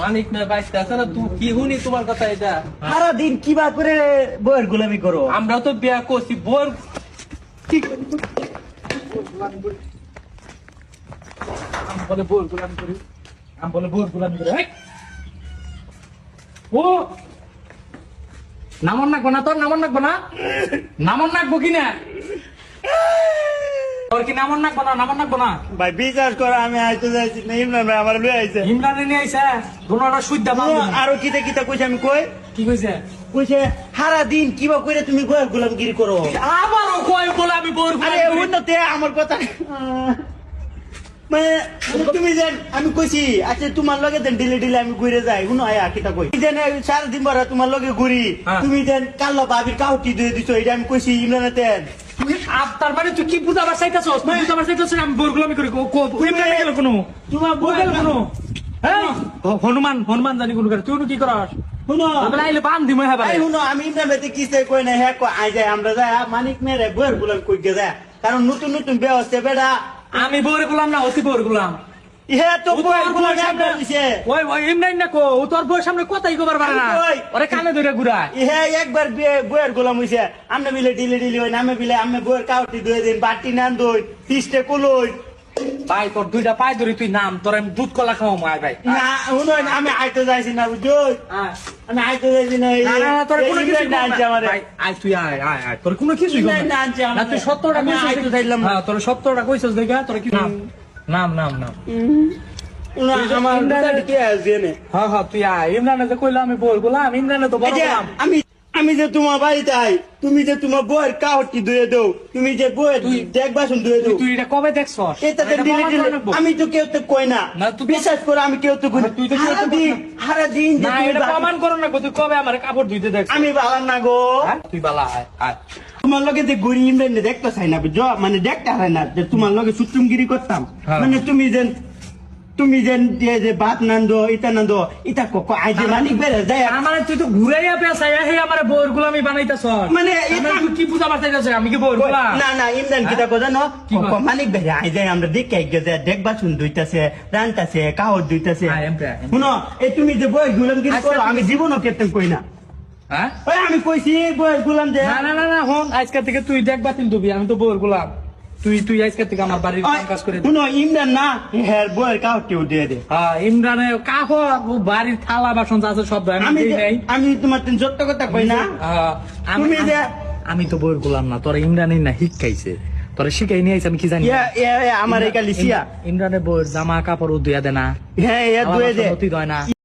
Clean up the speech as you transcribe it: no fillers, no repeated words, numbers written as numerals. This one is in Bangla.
মানিক না বাইতে আছে না, তুই কি শুনি তোমার কথা এটা? সারাদিন কিবা করে বইয়ের গোলামি করো। আমরা তো বিয়া করছি বোর ঠিক বলে বোর গোলামি করি, আমি বলে বোর গোলামি করি। ও নামন নাকবো না, তোর নামন নাকবো না, নামন নাকবো কিনা তোর কি নামন নাকবো না, নামন নাকবো না? ভাই বিশ্বাস করো আমি আইতে যাইছি না, ইমরান ভাই আমার লই আইছে। ইমরানে নিয়ে আইসা দুনোটা সুইদা পাবো। আরো কিতা কিতা কইছে আমি কই কি কইছে? কইছে সারাদিন কিবা করে তুমি বইয়ের গোলামগিরি করো। আবারও কই বলে আমি বোর আরে গোলামি করি? উন্নতে আমার কথা মানে তুমি যেন আমি কইছি আচ্ছা তোমার লগে দেন ডিলে ডিলে আমি ঘুরে যাই শুনো আয়া কিতা কই যেন সারাদিন ভরা তোমার লগে ঘুরি, হ্যাঁ। তুমি যেন কাল্লা ভাবির কাউটি দিয়ে দিছো এটা আমি কইছি ইমরানেতেন। তুই তার মানে তুই কি বুঝাবার চাইতাছস? তুই বুঝাবার চাইতাছস আমি বোর গোলামি করি? ইমরানে গেল কোনো তোমার ও গেল কোনো এই হনুমান হনুমান জানি কোন করে, তুই কি করাস? শুনো আমরা আইলে বান দিমই হবে। এই শুনো আমি ইমরানেতে কিসে কই না হ্যাঁ কই আই যায় আমরা যাই মানিক মেরে বইয়ের গোলাম কই গে যায়, কারণ নতুন নতুন বিয়ে হচ্ছে বেটা। আমি বোর গোলাম না, অতি বোর গোলাম। ইহে তো ও তো বইয়ের ওর গোলাম বউয়ের সামনে- দিছে। ওই ওই ইমরান না কো, ও তোর বউয়ের সামনে কথাই কবার পারে না, ওই। ওরে কানে ধরে ঘুরায়। ইহে একবার বইয়ের গোলাম হইছে আমনে মিলে ডিলে ডিলে হই নামে মিলে আমি বইয়ের কাউটি দুই দিন বাটি নান দই ফিস্টে কলই ভাই তোর দুইটা পায়ে ধরি তুই নাম, তোর আমি দুধ কলা খাও মাই ভাই। না শুনো আমি আইতে যাইছি না বুঝছো, আমি আইতে যাইছি না। না না না, তোর কোনো কিছু আনছে আমারে ভাই আয় তুই আয় আয় আয়, তোর কোনো কিছুই ইমরান না আনছে না, তুই 70টা আমি কইছিস আইতে যাইলাম না। হ্যাঁ তোর 70টা কইছিস দেখা, তোর কি নাম নাম নাম নাম না, আমার ইমরানের- কি আছে নে হ্যাঁ হ্যাঁ তুই আয়। ইমরানে যে কইলাম আমি বোর গোলাম, ইমরানে তো বড় এই যে গোলাম। আমি যে তোমার বাড়িতে আই তুমি যে তোমার বইয়ের কাউটি ধুয়ে দাও, তুমি যে বইয়ের তুই- দেখ বাসন ধুয়ে দাও, তুই এটা কবে দেখছস? এটাতে এটা ডিলে প্রমাণ ডিলে করে নেবো। আমি তো কেউ তো কই না না, তুই তো- বিশ্বাস করে আমি কেউ তো কই না। তুই তো কেউ তো কই না। সারাদিন যে না তুমি এটা বাকি- প্রমাণ করো না, তুই কবে আমার কাপড় ধুইতে দেখছ? আমি ভালো না গো, তুই বালা আয় আয়। তোমার লগে যে গড়ি ইমরান দেখতে চাই না বুঝছো, মানে দেখতে হয় না যে তোমার লগে সুট্টুমগিরি করতাম, হ্যাঁ। মানে তুমি যেন যে ভাত নান্দো ইটা কোকো আই যে মানিক বেড়ে যায় আমার তুই তো ঘুরাইয়া পেছাইয়া হে আমার বোর গোলামি বানাইতাছ। মানে তুই কি বুঝা পারতাইতাছ আমি কি বোর গোলাম? না না ইমরান কিটা কথা ন কি কয়? কোকো মানিক বেড়ে আই যায় আমরা দেখে গেছে দেখবা শুন দুইতাছে রানতাছে কাহর দুইতাছে হ্যাঁ, এমপ্রা। শুনো এই তুমি যে বই গুলামগিরি আচ্ছা, করো আমি জীবনও কেতেন কই না, হ্যাঁ ওই আমি কইছি বই গুলাম যে না না না না হন, আজকে থেকে তুই দেখ বাতিল দিবি, আমি তো বোর গোলাম। তুই আজকে থেকে আমার বাড়ির কাজ করে দে। শুনো ইমরান না হ্যাঁ বইয়ের কাহর কেউ দিয়ে দে। হ্যাঁ ইমরানে কাহ বাড়ির থালা বাসন যা আছে সব দেয়, আমি দেই নাই। আমি তোমার যত কথা কই না তুমি যে- আমি তো বোর গোলাম না, তোর ইমরানে না শিখাইছে, তোরা শিখাই নিয়ে আইছে আমি কি জানি। আমার এই কালিসিয়া ইমরানে বোর জামা কাপড় ধুয়া দে না, হ্যাঁ থালা দুয়ে বাসন দে ধুতি দেয় না।